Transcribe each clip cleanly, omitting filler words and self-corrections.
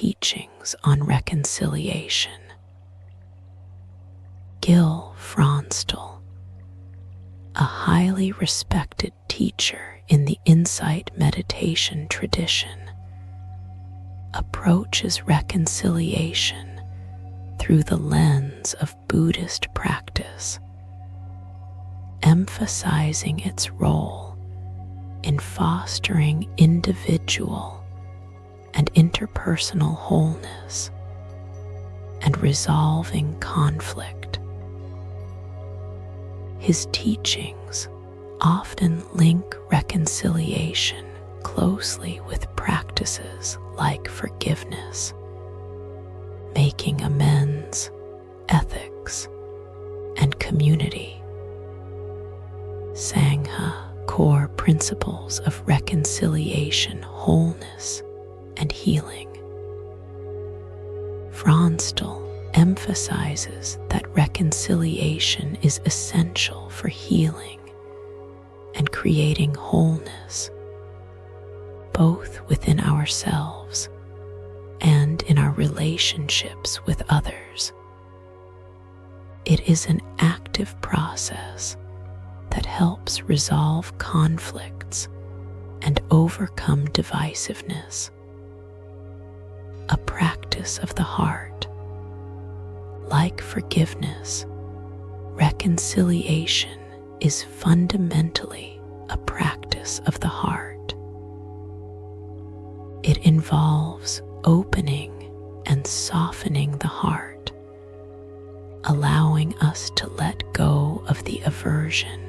teachings on reconciliation. Gil Fronsdal, a highly respected teacher in the insight meditation tradition, approaches reconciliation through the lens of Buddhist practice, emphasizing its role in fostering individual and interpersonal wholeness and resolving conflict. His teachings often link reconciliation closely with practices like forgiveness, making amends, ethics, and community. Sangha core principles of reconciliation, wholeness, and healing. Fronsdal emphasizes that reconciliation is essential for healing and creating wholeness, both within ourselves and in our relationships with others. It is an active process that helps resolve conflicts and overcome divisiveness, a practice of the heart. Like forgiveness, reconciliation is fundamentally a practice of the heart. It involves opening and softening the heart, allowing us to let go of the aversion,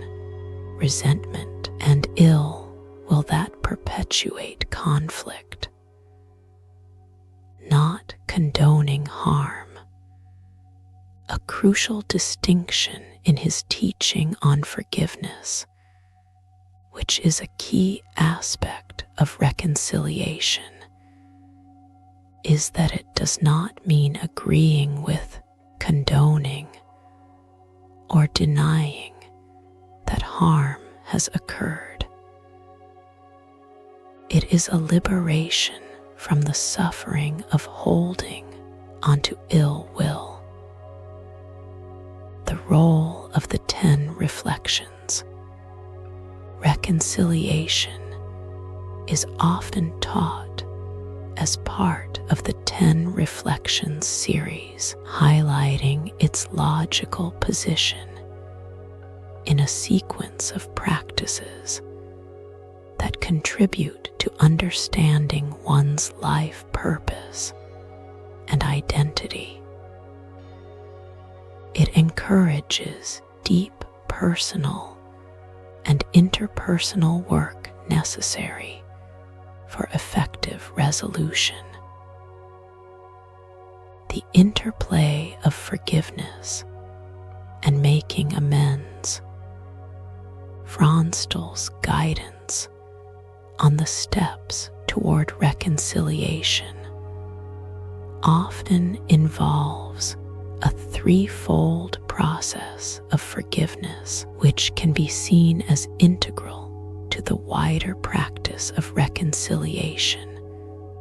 resentment, and ill will that perpetuate conflict. Not condoning harm, a crucial distinction in his teaching on forgiveness, which is a key aspect of reconciliation, is that it does not mean agreeing with, condoning, or denying that harm has occurred. It is a liberation from the suffering of holding onto ill will. The role of the 10 reflections. Reconciliation is often taught as part of the 10 Reflections series, highlighting its logical position in a sequence of practices that contribute to understanding one's life purpose and identity. It encourages deep personal and interpersonal work necessary for effective resolution. The interplay of forgiveness and making amends. Fronsdal's guidance on the steps toward reconciliation often involves a threefold process of forgiveness, which can be seen as integral to the wider practice of reconciliation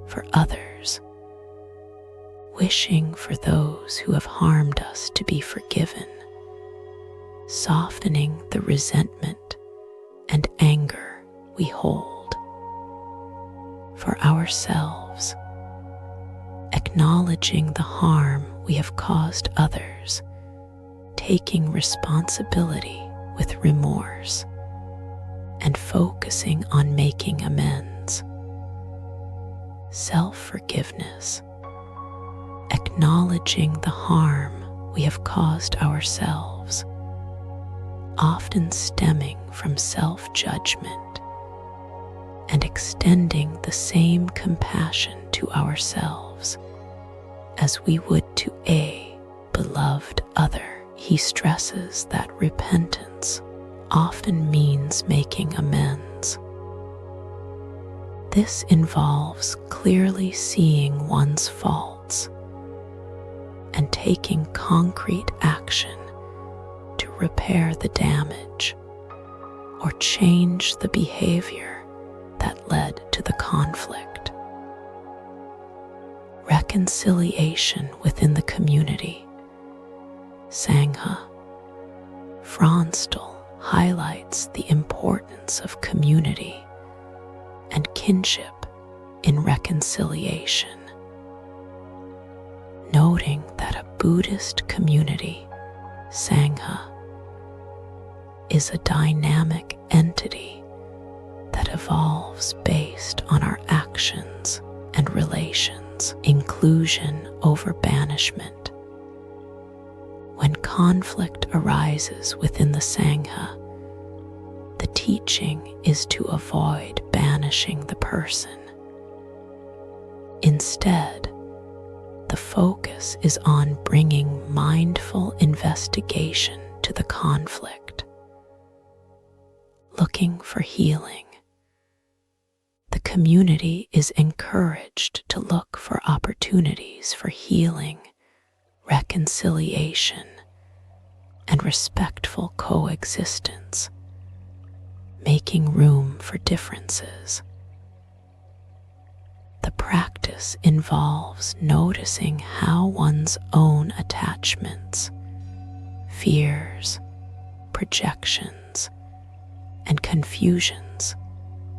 for others. Wishing for those who have harmed us to be forgiven, softening the resentment and anger we hold. For ourselves, acknowledging the harm we have caused others, taking responsibility with remorse, and focusing on making amends. Self-forgiveness, acknowledging the harm we have caused ourselves, often stemming from self-judgment, and extending the same compassion to ourselves as we would to a beloved other. He stresses that repentance often means making amends. This involves clearly seeing one's faults and taking concrete action to repair the damage or change the behavior that led to the conflict. reconciliation within the community, Sangha. Fronsdal highlights the importance of community and kinship in reconciliation, noting that a Buddhist community, Sangha, is a dynamic entity that evolves based on our actions and relations, inclusion over banishment. When conflict arises within the Sangha, the teaching is to avoid banishing the person. Instead, the focus is on bringing mindful investigation to the conflict, looking for healing. The community is encouraged to look for opportunities for healing, reconciliation, and respectful coexistence, making room for differences. The practice involves noticing how one's own attachments, fears, projections, and confusions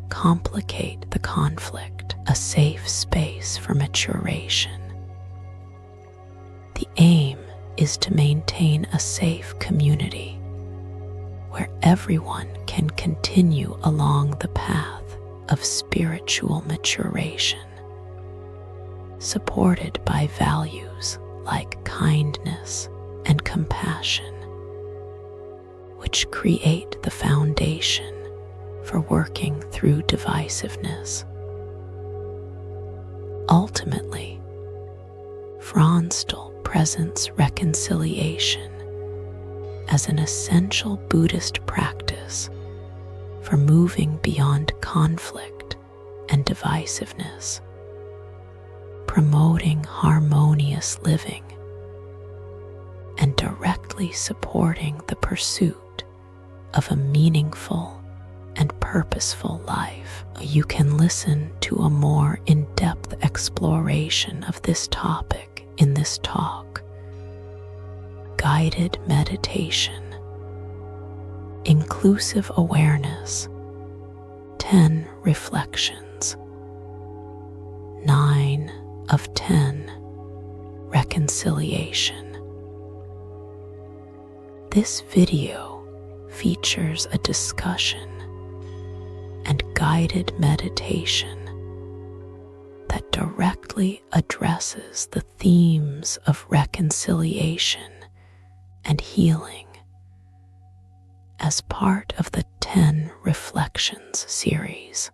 complicate the conflict, a safe space for maturation. The aim is to maintain a safe community where everyone can continue along the path of spiritual maturation, supported by values like kindness and compassion, which create the foundation for working through divisiveness. Ultimately, Fronsdal presents reconciliation as an essential Buddhist practice for moving beyond conflict and divisiveness, promoting harmonious living, and directly supporting the pursuit of a meaningful and purposeful life. You can listen to a more in-depth exploration of this topic in this talk. Guided meditation, inclusive awareness, 10 reflections, 9 of 10 reconciliation. This video features a discussion and guided meditation that directly addresses the themes of reconciliation and healing as part of the 10 Reflections series.